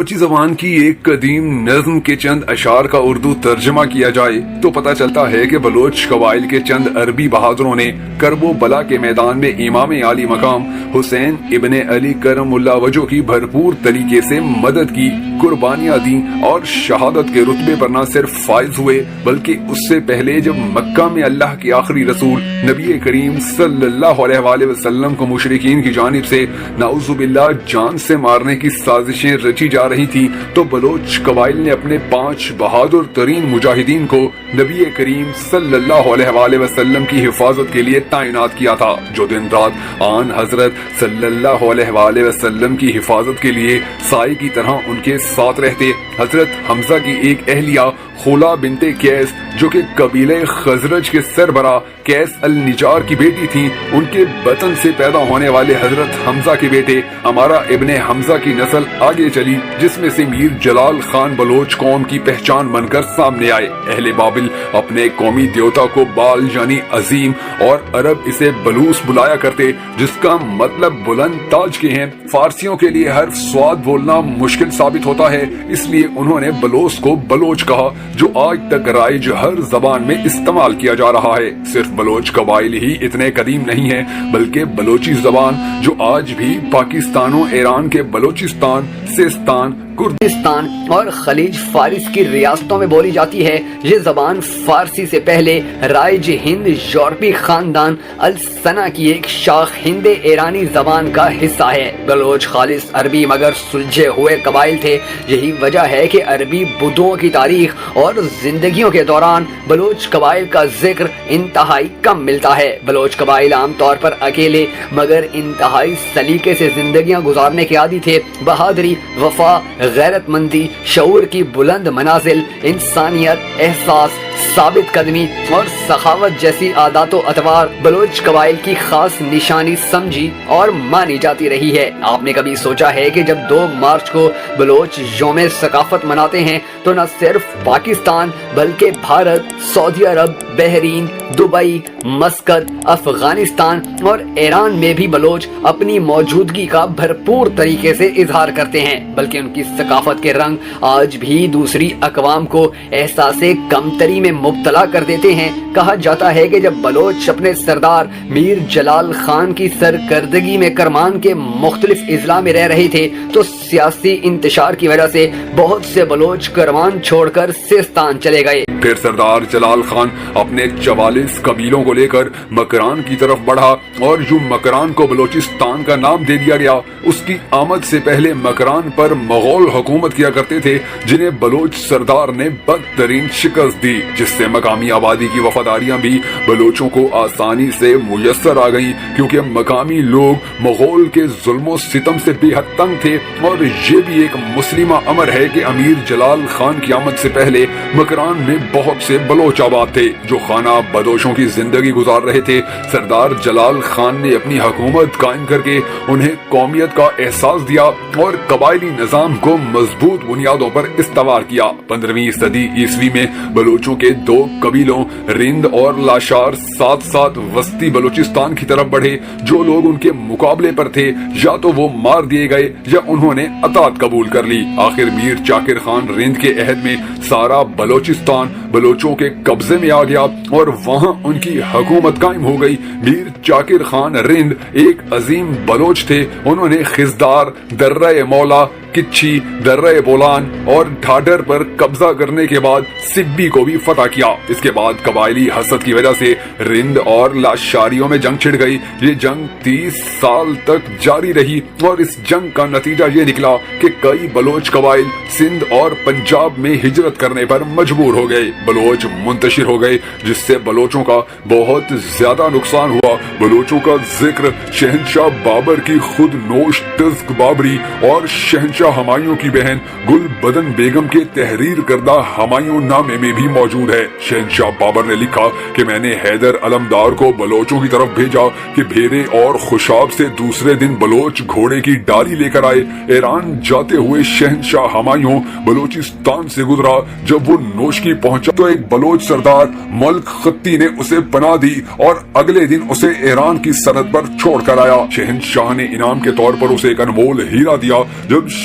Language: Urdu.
بلوچی زبان کی ایک قدیم نظم کے چند اشعار کا اردو ترجمہ کیا جائے تو پتہ چلتا ہے کہ بلوچ قبائل کے چند عربی بہادروں نے کرب و بلا کے میدان میں امام عالی مقام حسین ابن علی کرم اللہ وجہ کی بھرپور طریقے سے مدد کی، قربانیاں دیں اور شہادت کے رتبے پر نہ صرف فائز ہوئے بلکہ اس سے پہلے جب مکہ میں اللہ کے آخری رسول نبی کریم صلی اللہ علیہ وآلہ وسلم کو مشرکین کی جانب سے نعوذ باللہ جان سے مارنے کی سازشیں رچی جا رہی تھی تو بلوچ قبائل نے اپنے 5 بہادر ترین مجاہدین کو نبی کریم صلی اللہ علیہ وآلہ وسلم کی حفاظت کے لیے تعینات کیا تھا، جو دن رات آن حضرت صلی اللہ علیہ وآلہ وسلم کی حفاظت کے لیے سائے کی طرح ان کے ساتھ رہتے۔ حضرت حمزہ کی ایک اہلیہ خولا بنت کیس جو کہ قبیلہ خزرج کے سربراہ کیس النجار کی بیٹی تھیں، ان کے بطن سے پیدا ہونے والے حضرت حمزہ کے بیٹے امارہ ابن حمزہ کی نسل آگے چلی، جس میں سے میر جلال خان بلوچ قوم کی پہچان بن کر سامنے آئے۔ اہل بابل اپنے قومی دیوتا کو بال یعنی عظیم اور عرب اسے بلوس بلایا کرتے، جس کا مطلب بلند تاج کے ہیں۔ فارسیوں کے لیے حرف سواد بولنا مشکل ثابت ہوتا ہے، اس لیے انہوں نے بلوس کو بلوچ کہا، جو آج تک رائج ہر زبان میں استعمال کیا جا رہا ہے۔ صرف بلوچ قبائل ہی اتنے قدیم نہیں ہیں بلکہ بلوچی زبان جو آج بھی پاکستان و ایران کے بلوچستان، سیستان، کردستان اور خلیج فارس کی ریاستوں میں بولی جاتی ہے۔ یہ زبان فارسی سے پہلے رائج ہند یورپی خاندان السنا کی ایک شاخ ہند ایرانی زبان کا حصہ ہے۔ بلوچ خالص عربی مگر سلجھے ہوئے قبائل تھے، یہی وجہ ہے کہ عربی بدوؤں کی تاریخ اور زندگیوں کے دوران بلوچ قبائل کا ذکر انتہائی کم ملتا ہے۔ بلوچ قبائل عام طور پر اکیلے مگر انتہائی سلیقے سے زندگیاں گزارنے کے عادی تھے۔ بہادری، وفا، غیرت مندی، شعور کی بلند منازل، انسانیت، احساس، ثابت قدمی اور سخاوت جیسی عادات و اطوار بلوچ قبائل کی خاص نشانی سمجھی اور مانی جاتی رہی ہے۔ آپ نے کبھی سوچا ہے کہ جب 2 مارچ کو بلوچ یوم ثقافت مناتے ہیں تو نہ صرف پاکستان بلکہ بھارت، سعودی عرب، بحرین، دبئی، مسقط، افغانستان اور ایران میں بھی بلوچ اپنی موجودگی کا بھرپور طریقے سے اظہار کرتے ہیں، بلکہ ان کی ثقافت کے رنگ آج بھی دوسری اقوام کو احساس کمتری میں مبتلا کر دیتے ہیں۔ کہا جاتا ہے کہ جب بلوچ اپنے سردار میر جلال خان کی سرکردگی میں کرمان کے مختلف اضلاع میں رہ رہے تھے تو سیاسی انتشار کی وجہ سے بہت سے بلوچ کرمان چھوڑ کر سیستان چلے گئے۔ پھر سردار جلال خان اپنے 44 قبیلوں کو لے کر مکران کی طرف بڑھا اور یوں مکران کو بلوچستان کا نام دے دیا گیا۔ اس کی آمد سے پہلے مکران پر مغول حکومت کیا کرتے تھے، جنہیں بلوچ سردار نے بدترین شکست دی، جس سے مقامی آبادی کی وفاداریاں بھی بلوچوں کو آسانی سے میسر آ گئیں، کیونکہ مقامی لوگ مغول کے ظلم و ستم سے بے حد تنگ تھے۔ اور یہ بھی ایک مسلمہ امر ہے کہ امیر جلال خان کی آمد سے پہلے مکران میں بہت سے بلوچ آباد تھے جو خانہ بدوشوں کی زندگی گزار رہے تھے۔ سردار جلال خان نے اپنی حکومت قائم کر کے انہیں قومیت کا احساس دیا اور قبائلی نظام کو مضبوط بنیادوں پر استوار کیا۔ 15ویں صدی عیسوی میں بلوچوں کے 2 قبیلوں رند اور لاشار ساتھ ساتھ وسطی بلوچستان کی طرف بڑھے۔ جو لوگ ان کے مقابلے پر تھے یا تو وہ مار دیے گئے یا انہوں نے اطاعت قبول کر لی۔ آخر میر چاکر خان رند کے عہد میں سارا بلوچستان بلوچوں کے قبضے میں آ گیا اور وہاں ان کی حکومت قائم ہو گئی۔ میر چاکر خان رند ایک عظیم بلوچ تھے۔ انہوں نے خزدار، درہ مولا، کچھی، درہ بولان اور ڈھاڈر پر قبضہ کرنے کے بعد سبی کو بھی فتح کیا۔ اس کے بعد قبائلی حسد کی وجہ سے رند اور لاشاریوں میں جنگ چھڑ گئی۔ یہ جنگ 30 سال تک جاری رہی اور اس جنگ کا نتیجہ یہ نکلا کہ کئی بلوچ قبائل سندھ اور پنجاب میں ہجرت کرنے پر مجبور ہو گئے۔ بلوچ منتشر ہو گئے جس سے بلوچوں کا بہت زیادہ نقصان ہوا۔ بلوچوں کا ذکر شہنشاہ بابر کی خود نوش تزک بابری اور شہنشاہ ہمایوں کی بہن گل بدن بیگم کے تحریر کردہ ہمایوں نامے میں بھی موجود ہے۔ شہنشاہ بابر نے لکھا کہ میں نے حیدر علمدار کو بلوچوں کی طرف بھیجا کہ بھیرے اور خوشاب سے دوسرے دن بلوچ گھوڑے کی ڈالی لے کر آئے۔ ایران جاتے ہوئے شہنشاہ ہمایوں بلوچستان سے گزرا۔ جب وہ نوشکی پہنچا تو ایک بلوچ سردار ملک خطی نے اسے پناہ دی اور اگلے دن اسے ایران کی سرحد پر چھوڑ کر آیا۔ شہنشاہ نے انعام کے طور پر اسے ایک انمول ہیرا دیا۔ جب